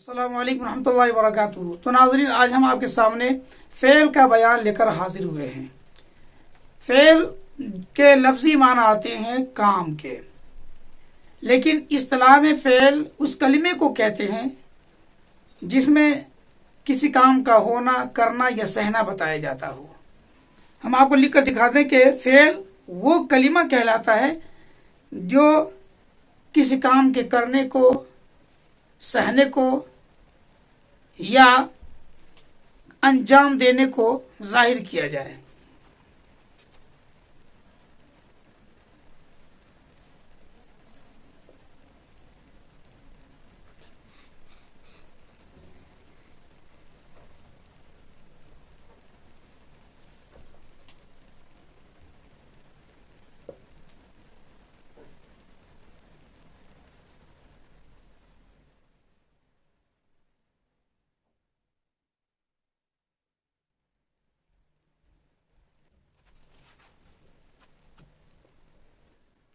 السلام علیکم ورحمۃ اللہ وبرکاتہ۔ تو ناظرین، آج ہم آپ کے سامنے فعل کا بیان لے کر حاضر ہوئے ہیں۔ فعل کے لفظی معنی آتے ہیں کام کے، لیکن اصطلاح میں فعل اس کلمے کو کہتے ہیں جس میں کسی کام کا ہونا، کرنا یا سہنا بتایا جاتا ہو۔ ہم آپ کو لکھ کر دکھا دیں کہ فعل وہ کلمہ کہلاتا ہے جو کسی کام کے کرنے کو، سہنے کو یا انجام دینے کو ظاہر کیا جائے۔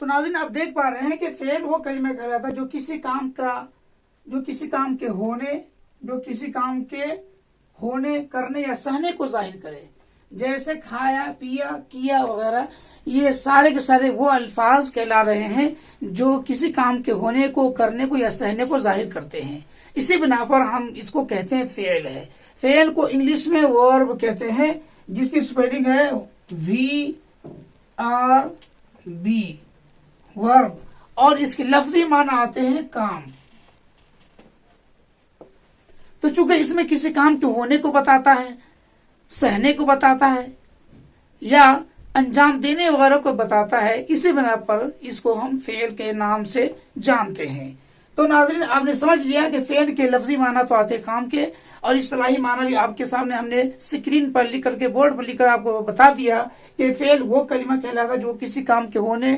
تو ناظرین، آپ دیکھ پا رہے ہیں کہ فعل وہ کلمہ کہلاتا ہے جو کسی کام کے ہونے، کرنے یا سہنے کو ظاہر کرے، جیسے کھایا، پیا، کیا وغیرہ۔ یہ سارے کے سارے وہ الفاظ کہلا رہے ہیں جو کسی کام کے ہونے کو، کرنے کو یا سہنے کو ظاہر کرتے ہیں۔ اسی بنا پر ہم اس کو کہتے ہیں فعل ہے۔ فعل کو انگلش میں ورب کہتے ہیں، جس کی سپیلنگ ہے VRB، ورب، اور اس کے لفظی معنی آتے ہیں کام۔ تو چونکہ اس میں کسی کام کے ہونے کو بتاتا ہے، سہنے کو بتاتا ہے یا انجام دینے وغیرہ کو بتاتا ہے، اسی بنا پر اس کو ہم فعل کے نام سے جانتے ہیں۔ تو ناظرین، آپ نے سمجھ لیا کہ فعل کے لفظی معنی تو آتے کام کے، اور اصطلاحی معنی بھی آپ کے سامنے ہم نے اسکرین پر لکھ کر کے، بورڈ پر لکھ کر آپ کو بتا دیا کہ فعل وہ کلمہ کہلاتا ہے جو کسی کام کے ہونے،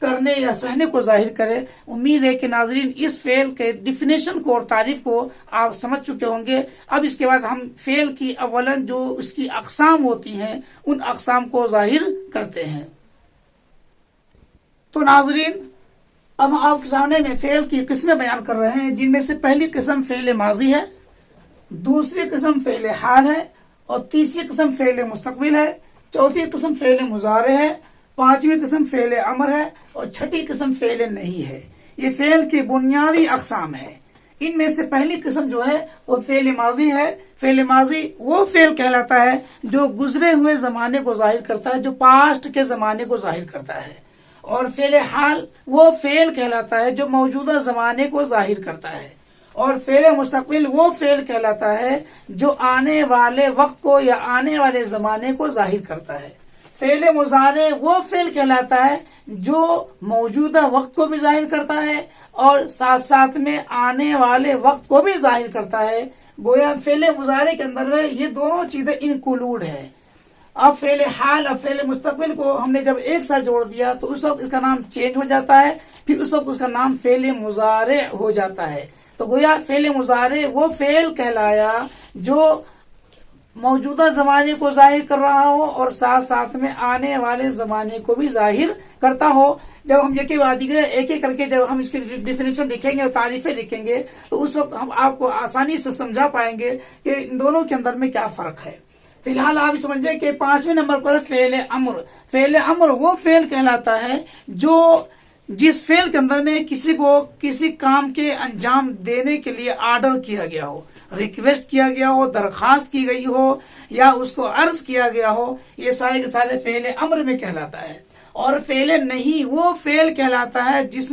کرنے یا سہنے کو ظاہر کرے۔ امید ہے کہ ناظرین اس فعل کے ڈیفینیشن کو اور تعریف کو آپ سمجھ چکے ہوں گے۔ اب اس کے بعد ہم فعل کی اولاً جو اس کی اقسام ہوتی ہیں، ان اقسام کو ظاہر کرتے ہیں۔ تو ناظرین، اب ہم آپ کے سامنے میں فعل کی قسمیں بیان کر رہے ہیں، جن میں سے پہلی قسم فعل ماضی ہے، دوسری قسم فعل حال ہے، اور تیسری قسم فعل مستقبل ہے، چوتھی قسم فعل مضارع ہے، پانچویں قسم فعل امر ہے، اور چھٹی قسم فعل نہیں ہے۔ یہ فعل کی بنیادی اقسام ہے۔ ان میں سے پہلی قسم جو ہے وہ فعل ماضی ہے۔ فعل ماضی وہ فعل کہلاتا ہے جو گزرے ہوئے زمانے کو ظاہر کرتا ہے، جو پاسٹ کے زمانے کو ظاہر کرتا ہے۔ اور فعل حال وہ فعل کہلاتا ہے جو موجودہ زمانے کو ظاہر کرتا ہے۔ اور فعل مستقبل وہ فعل کہلاتا ہے جو آنے والے وقت کو یا آنے والے زمانے کو ظاہر کرتا ہے۔ فعل مضارع وہ فعل کہلاتا ہے جو موجودہ وقت کو بھی ظاہر کرتا ہے اور ساتھ ساتھ میں آنے والے وقت کو بھی ظاہر کرتا ہے۔ گویا فعل مضارع کے اندر میں یہ دونوں چیزیں انکلوڈ ہیں۔ اب فعل حال اور فعل مستقبل کو ہم نے جب ایک ساتھ جوڑ دیا تو اس وقت اس کا نام چینج ہو جاتا ہے، پھر اس وقت اس کا نام فعل مضارع ہو جاتا ہے۔ تو گویا فعل مضارع وہ فعل کہلایا جو موجودہ زمانے کو ظاہر کر رہا ہو اور ساتھ ساتھ میں آنے والے زمانے کو بھی ظاہر کرتا ہو۔ جب ہم ایک ایک کر کے جب ہم اس کی ڈیفینیشن لکھیں گے اور تعریفیں لکھیں گے تو اس وقت ہم آپ کو آسانی سے سمجھا پائیں گے کہ ان دونوں کے اندر میں کیا فرق ہے۔ فی الحال آپ سمجھیں کہ پانچویں نمبر پر فعل امر۔ فعل امر وہ فعل کہلاتا ہے جو جس فعل کے اندر میں کسی کو کسی کام کے انجام دینے کے لیے آرڈر کیا گیا ہو، ریکویسٹ کیا گیا ہو، درخواست کی گئی ہو یا اس کو عرض کیا گیا ہو، یہ سارے کے سارے فعل امر میں کہلاتا ہے۔ اور فعل نہیں وہ فعل کہلاتا ہے جس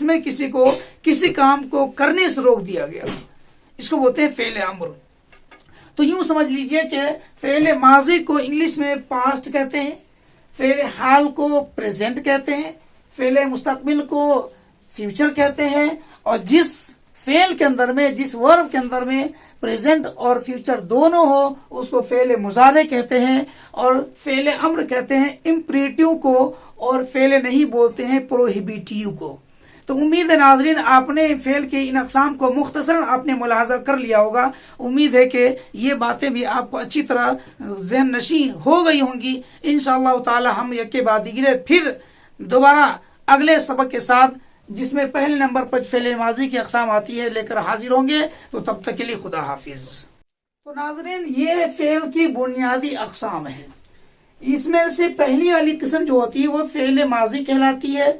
میں کسی کو کسی کام کو کرنے سے روک دیا گیا ہو، اس کو بولتے ہیں فعل امر۔ تو یوں سمجھ لیجئے کہ فعل ماضی کو انگلش میں پاسٹ کہتے ہیں، فعل حال کو پریزنٹ کہتے ہیں، فعل مستقبل کو فیوچر کہتے ہیں، اور جس فعل کے اندر میں، جس ورب کے اندر میں پریزنٹ اور فیوچر دونوں ہو اس کو فعل مضارع کہتے ہیں، اور فعل امر کہتے ہیں امپریٹیو کو، اور فعل نہیں بولتے ہیں پروہیبیٹیو کو۔ تو امید ہے ناظرین آپ نے فعل کے ان اقسام کو مختصراً آپ نے ملاحظہ کر لیا ہوگا۔ امید ہے کہ یہ باتیں بھی آپ کو اچھی طرح ذہن نشین ہو گئی ہوں گی۔ انشاءاللہ تعالی ہم یک بعد دیگرے پھر دوبارہ اگلے سبق کے ساتھ جس میں پہلے نمبر پر فعل ماضی کی اقسام آتی ہے لے کر حاضر ہوں گے. تو تب تک کے لیے خدا حافظ. تو ناظرین یہ فعل کی بنیادی اقسام ہے. اس میں سے پہلی والی قسم جو ہوتی ہے وہ فعل ماضی کہلاتی ہے،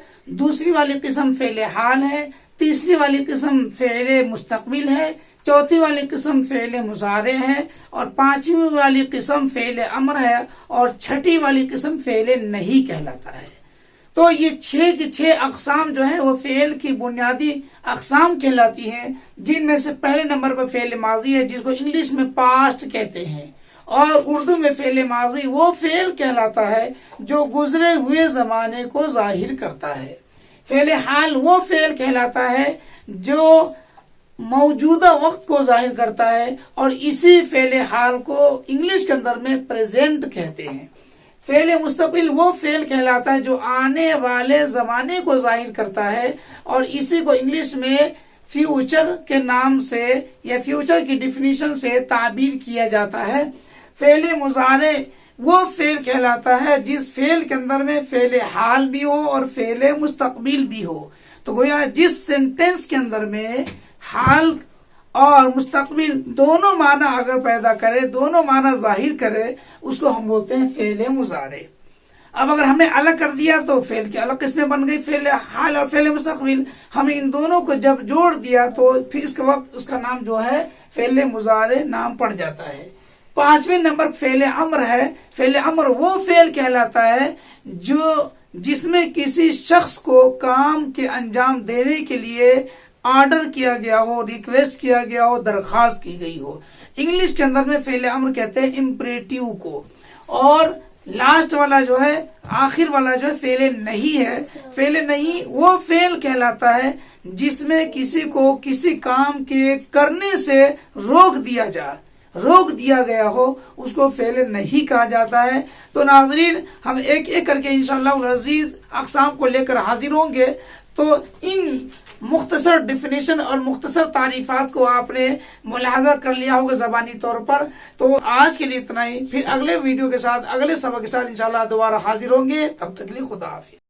دوسری والی قسم فعل حال ہے، تیسری والی قسم فعل مستقبل ہے، چوتھی والی قسم فعل مضارع ہے، اور پانچویں والی قسم فعل امر ہے، اور چھٹی والی قسم فعل نہیں کہلاتا ہے. تو یہ 6 کی 6 اقسام جو ہیں وہ فعل کی بنیادی اقسام کہلاتی ہیں، جن میں سے پہلے نمبر پر فعل ماضی ہے جس کو انگلش میں پاسٹ کہتے ہیں، اور اردو میں فعل ماضی وہ فعل کہلاتا ہے جو گزرے ہوئے زمانے کو ظاہر کرتا ہے. فعل حال وہ فعل کہلاتا ہے جو موجودہ وقت کو ظاہر کرتا ہے، اور اسی فعل حال کو انگلش کے اندر میں پریزنٹ کہتے ہیں. فعل مستقبل وہ فعل کہلاتا ہے جو آنے والے زمانے کو ظاہر کرتا ہے، اور اسی کو انگلش میں فیوچر کے نام سے یا فیوچر کی ڈیفینیشن سے تعبیر کیا جاتا ہے. فعل مضارع وہ فعل کہلاتا ہے جس فعل کے اندر میں فعل حال بھی ہو اور فعل مستقبل بھی ہو. تو گویا جس سینٹینس کے اندر میں حال اور مستقبل دونوں معنی اگر پیدا کرے، دونوں معنی ظاہر کرے، اس کو ہم بولتے ہیں فعل مضارع. اب اگر ہم نے الگ کر دیا تو فعل کی الگ قسمیں بن گئی، فعل حال اور فعل مستقبل. ہم ان دونوں کو جب جوڑ دیا تو پھر اس کے وقت اس کا نام جو ہے فعل مضارع نام پڑ جاتا ہے. پانچویں نمبر فعل امر ہے. فعل امر وہ فعل کہلاتا ہے جس میں کسی شخص کو کام کے انجام دینے کے لیے آرڈر کیا گیا ہو، ریکویسٹ کیا گیا ہو، درخواست کی گئی ہو. انگلش کے اندر میں فعل امر کہتے ہیں امپریٹیو کو. اور لاسٹ والا جو ہے، آخر والا جو ہے فعل نہیں ہے. فعل نہیں وہ فعل کہلاتا ہے جس میں کسی کو کسی کام کے کرنے سے روک دیا گیا ہو، اس کو فعل نہیں کہا جاتا ہے. تو ناظرین ہم ایک ایک کر کے انشاءاللہ العزیز اقسام کو لے کر حاضر ہوں گے. تو ان مختصر ڈیفینیشن اور مختصر تعریفات کو آپ نے ملاحظہ کر لیا ہوگا زبانی طور پر. تو آج کے لیے اتنا ہی، پھر اگلے ویڈیو کے ساتھ اگلے سبق کے ساتھ انشاءاللہ دوبارہ حاضر ہوں گے. تب تک کے لیے خدا حافظ.